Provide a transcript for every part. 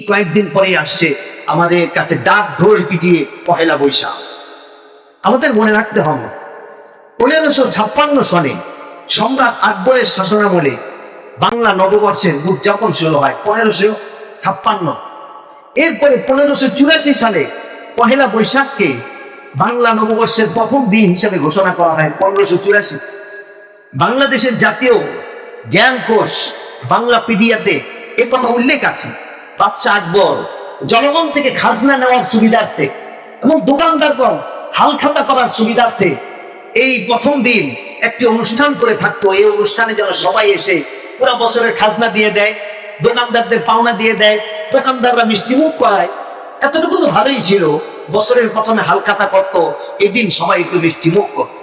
কয়েকদিন পরে আসছে আমাদের কাছে ডাক ঢোল পিটিয়ে পহেলা বৈশাখ। আমাদের মনে রাখতে হবে 1556 সনে সম্রাট আকবরের শাসনামলে বাংলা নববর্ষের উদযাপন শুরু হয় 1556। এরপরে 1584 সালে পহেলা বৈশাখকে বাংলা নববর্ষের প্রথম দিন হিসাবে ঘোষণা করা হয় 1584। বাংলাদেশের জাতীয় জ্ঞান কোষ বাংলা পিডিয়াতে এ কথা উল্লেখ আছে। বাদশাহ আকবর জনগণ থেকে খাজনা নেওয়ার সুবিধার্থে এবং দোকানদারগণ হালখাতা করার সুবিধার্থে এই প্রথম দিন একটি অনুষ্ঠান করে থাকতো। এই অনুষ্ঠানে যেন সবাই এসে পুরো বছরের খাজনা দিয়ে দেয়, দোকানদারদের পাওনা দিয়ে দেয়, দোকানদাররা মিষ্টি মুখ করায়। এতটুকু তো ভালোই ছিল, বছরের প্রথমে হালখাতা করত, এদিন সবাই একটু মিষ্টি মুখ করত।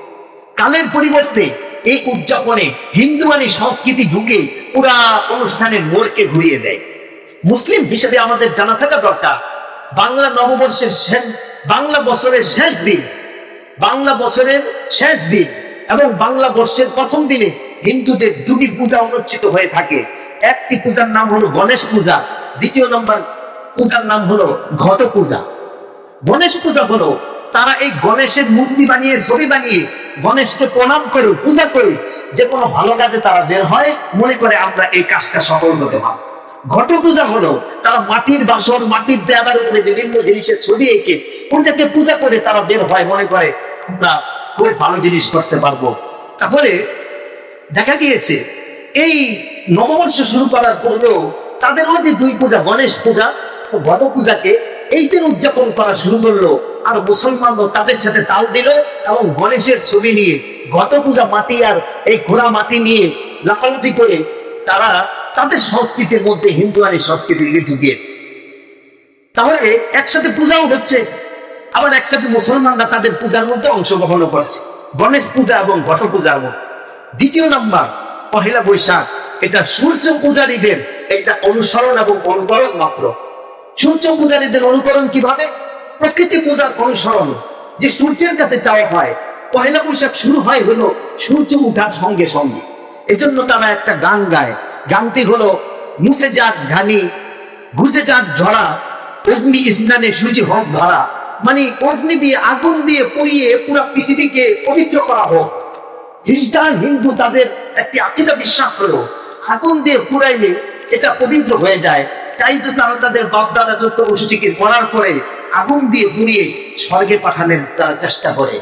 কালের পরিবর্তে এই উদযাপনে হিন্দুয়ানি সংস্কৃতি ঢুকে পুরা অনুষ্ঠানের মোড়কে ঘুরিয়ে দেয়। মুসলিম হিসেবে আমাদের জানা থাকা দরকার বাংলা নববর্ষের বাংলা বছরের শেষ দিন এবং বাংলা বর্ষের প্রথম দিনে হিন্দুদের দুটি পূজা অনুষ্ঠিত হয়ে থাকে। একটি পূজার নাম হলো গণেশ পূজা, দ্বিতীয় নম্বর পূজার নাম হলো ঘট পূজা। গণেশ পূজা হলো তারা এই গণেশের মূর্তি বানিয়ে, ছবি বানিয়ে গণেশকে প্রণাম করে, পূজা করে যে কোনো ভালো কাজে তারা বের হয়, মনে করে আমরা এই কাজটা সফল হতে পারব। ঘট পূজা হলো তারা মাটির বাসন, মাটির দেয়ালের উপরে বিভিন্ন জিনিসের ছবি এঁকে ওটাকে পূজা করে তারা বের হয়, মনে করে আমরা খুব ভালো জিনিস করতে পারবো। তাহলে দেখা গিয়েছে এই নববর্ষ শুরু করার পূর্বেও তাদের মধ্যে দুই পূজা, গণেশ পূজা ও ঘট পূজাকে এই দিন উদযাপন করা শুরু করলো। আর মুসলমানরা তাদের সাথে তাল দিল এবং গণেশের ছবি নিয়ে ঘট পূজা মাটি আর এই ঘোড়া মাটি নিয়ে লাফালাফি করে তারা তাদের সংস্কৃতির মধ্যে হিন্দুয়ানি সংস্কৃতিকে ঢুকিয়ে, তাহলে একসাথে পূজাও হচ্ছে, আবার একসাথে মুসলমানরা তাদের পূজার মধ্যে অংশগ্রহণ করছে, গণেশ পূজা এবং ঘট পূজার মধ্যে। দ্বিতীয় নাম্বার পহেলা বৈশাখ, এটা সূর্য পূজারীদের একটা অনুসরণ এবং অনুকরণ মাত্র। সূর্য পূজারীদের অনুকরণ কিভাবে? প্রকৃতি পূজার অনুসরণ, যে সূর্যের কাছে চাওয়া হয়। পহেলা বৈশাখ শুরু হয় হলো সূর্য উঠার সঙ্গে সঙ্গে। এজন্য তারা একটা গান গায়, গানটি হলো মুছে যাক ঘানি, বুঝে যাক ঝরা, অগ্নি স্নানে সূর্য হোক ধরা। মানে অগ্নি দিয়ে, আগুন দিয়ে পুড়িয়ে পুরো পৃথিবীকে পবিত্র করা হোক। খ্রিস্টান হিন্দু তাদের একটি আকীদা বিশ্বাস হলো আগুন দিয়ে পুড়াইলে এটা পবিত্র হয়ে যায়। তাই তো তারা তাদের বাপ-দাদা যত বসুটিকে করার পরে আগুন দিয়ে পুড়িয়ে স্বর্গে পাঠানোর তারা চেষ্টা করে।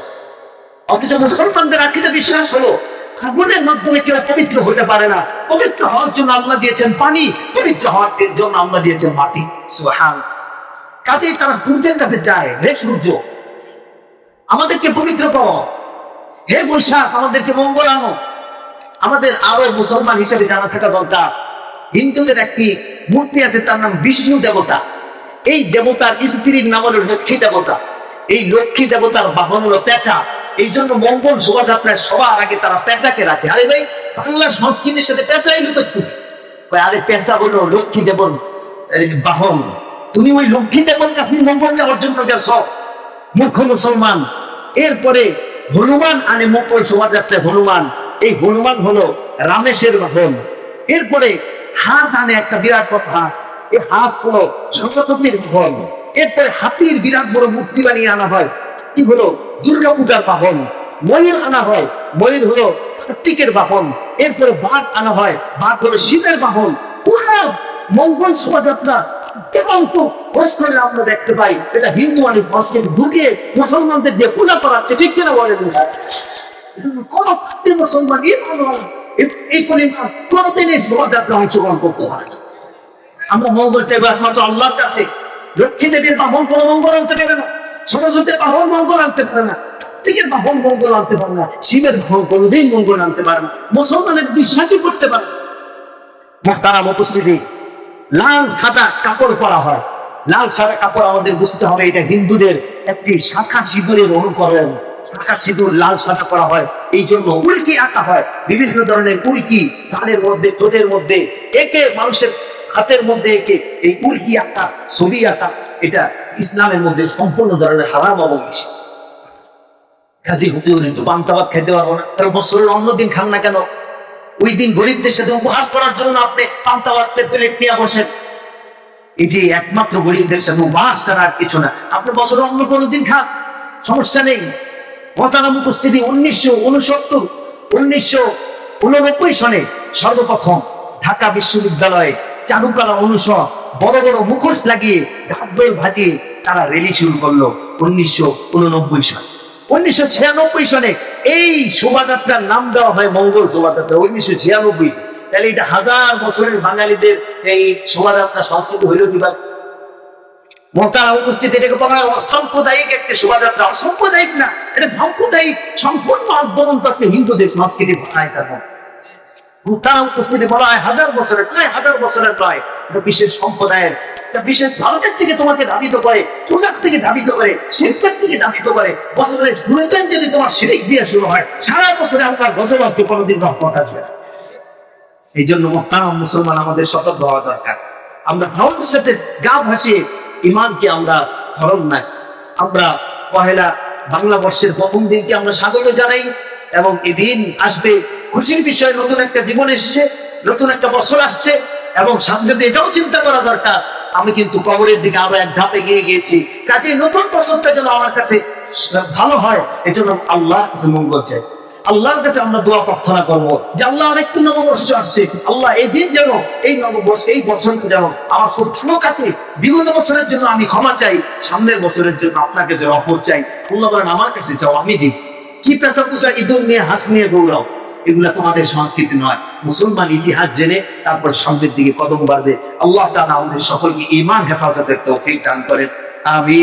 অথচ মুসলমানদের আকীদা বিশ্বাস হলো আগুনের মাধ্যমে কেউ পবিত্র হতে পারে না। পবিত্র হওয়ার জন্য আল্লাহ দিয়েছেন পানি, পবিত্র হওয়ার জন্য আল্লাহ দিয়েছেন মাটি। সুবহান। কাজেই তারা সূর্যের কাছে যায়, হে সূর্য আমাদেরকে পবিত্র করো, হে বৈশাখ আমাদেরকে মঙ্গল আনো। আমাদের আরো মুসলমান হিসেবে জানা থাকা দরকার হিন্দুদের একটি মূর্তি আছে, তার নাম বিষ্ণু দেবতা। এই দেবতার স্ত্রীর নাম হলো লক্ষ্মী দেবতা। এই লক্ষ্মী দেবতার বাহন হলো পেঁচা। এই জন্য মঙ্গল শোভাযাত্রায় সবার আগে তারা পেঁচাকে রাখে। আরে ভাই, বাংলার সংস্কৃতির সাথে পেঁচা এলো তো? আরে পেঁচা হলো লক্ষ্মী দেবন বাহন, তুমি ওই লক্ষ্মী দেবন কাছে মঙ্গল নেওয়ার জন্য গেছ, মূর্খ মুসলমান। এরপরে হনুমান আনে মঙ্গল শোভাযাত্রায় হনুমান। এই হনুমান হলো রামেশের বাহন। এরপরে হাত আনে একটা বিরাট বড় হাত, এই হাত হলো সরস্বতীর বাহন। এরপরে হাতির বিরাট বড় মূর্তি বানিয়ে আনা হয়, কি হলো দুর্গা পূজার বাহন। ময়ূর আনা হয়, ময়ূর হলো কার্তিকের বাহন। এরপরে বাঘ আনা হয়, বাঘ হলো শিবের বাহন। মঙ্গল শোভাযাত্রা করলে আমরা দেখতে পাই এটা হিন্দু আনি সংস্কৃতি ঢুকিয়ে মুসলমানদের দিয়ে পূজা করাচ্ছে, ঠিক কিনা বলেন? কোন মুসলমান এই পরিমাণ কোনদিনই শোভাযাত্রা অংশগ্রহণ করতে হয়। আমরা মঙ্গল চাইবো একমাত্র আল্লাহর কাছে। লক্ষ্মী দেবীর বাহন কোনো মঙ্গল আনতে পারে না, সরস্বতীর বাহন মঙ্গল আনতে পারে না, কার্তিকের বাহন মঙ্গল আনতে পারে না, শিবের বাহন কোনোদিন মঙ্গল আনতে পারে না, মুসলমানের বিশ্বাসই করতে পারে না। তারা উপস্থিতি লাল সাদা কাপড় পরা হয়। লাল সাদা কাপড় আমাদের বুঝতে হবে এটা হিন্দুদের একটি শাখা সিঁদুরের অনুকরণ। শাখা সিঁদুর লাল সাদা করা হয়, এই জন্য উল্কি আঁকা হয়, বিভিন্ন ধরনের উল্কি কানের মধ্যে, চোখের মধ্যে একে, মানুষের হাতের মধ্যে একে এই উল্কি আঁকা, ছবি আঁকা, এটা ইসলামের মধ্যে সম্পূর্ণ ধরনের হারাম এবং নিষেধ। কাজী হুজুর একটু পান্তা ভাত খেতে পারবো না, তার বছরের অন্যদিন খান না কেন? ওই দিন গরিবদের সাথে উপহাস করার জন্য আপনি পান্তা ভাতের প্লেট নিয়ে বসেন। এটি একমাত্র গরিবদের সাথে বাস ছাড়া আর কিছু না। আপনি বছরে অন্য কোনো দিন খান, সমস্যা নেই। মহতারাম উপস্থিতি, 1989 সনে সর্বপ্রথম ঢাকা বিশ্ববিদ্যালয়ে চারুকলা অনুষদ বড় বড় মুখোশ লাগিয়ে ঢাকবেল ভাজিয়ে তারা র্যালি শুরু করলো 1989 সালে। 1996 সনে এই শোভাযাত্রার নাম দেওয়া হয় মঙ্গল শোভাযাত্রা, 1996। তাহলে এটা 1000 বছরের বাঙালিদের এই শোভাযাত্রা সংস্কৃতি হইল কিভাবে? মহতারাম উপস্থিতি, এটাকে বলা হয় অসাম্প্রদায়িক একটা শোভাযাত্রা। অসাম্প্রদায়িক না, এটা সাম্প্রদায়িক, সম্পূর্ণ অবদন্ত একটা হিন্দুদের সংস্কৃতি বানায়। মহতারাম উপস্থিতি, বলা হয় 1000 বছরের, প্রায় 1000 বছরের নয়, এটা বিশেষ সম্প্রদায়ের, এটা বিশেষ ধর্মের থেকে তোমাকে ধাবিত করে, পূজার থেকে ধাবিত করে, শিল্পের থেকে ধাবিত করে। বছরের শুরুতেই যদি তোমার শিরিক দিয়ে শুরু হয়, সারা বছরে আপনার বছরকে কোনোদিন রহমত আসবে না। এই জন্য মহতারাম মুসলমান, আমাদের সতর্ক হওয়া দরকার। আমরা ধর্মের সাথে গা ভাসিয়ে ইমানকে আমরা হরণ নাই। আমরা পহেলা বাংলা বর্ষের প্রথম দিনকে আমরা স্বাগত জানাই, এবং এদিন আসবে খুশির বিষয়, নতুন একটা জীবন এসেছে, নতুন একটা বছর আসছে। এবং সাথে সাথে এটাও চিন্তা করা দরকার, আমি কিন্তু কবরের দিকে আরো এক ধাপে গিয়ে গিয়েছি, কাজে নতুন বছরটা যেন আমার কাছে ভালো হয়, এজন্য আল্লাহর কাছে মঙ্গল চাই। আল্লাহর কাছে আমরা দোয়া প্রার্থনা করবো যে আল্লাহ, অনেকটা নববর্ষ আসছে, আল্লাহ এই দিন যেন, এই নববর্ষ, এই বছরটা যেন আমার খুব ভালো কাটে। বিগত বছরের জন্য আমি ক্ষমা চাই, সামনের বছরের জন্য আপনাকে যে রহমত চাই। আল্লাহ বলেন, আমার কাছে চাও, আমি দিই। কি পেশা পোষা, ইঁদুর নিয়ে, হাঁস নিয়ে গৌরব, এগুলা তোমাদের সংস্কৃতি নয়। মুসলমান ইতিহাস জেনে তারপর সামনের দিকে কদম বাড়বে। আল্লাহ তাআলা আমাদের সকলকে ঈমান হেফাজতের তৌফিক দান করেন। আমিন।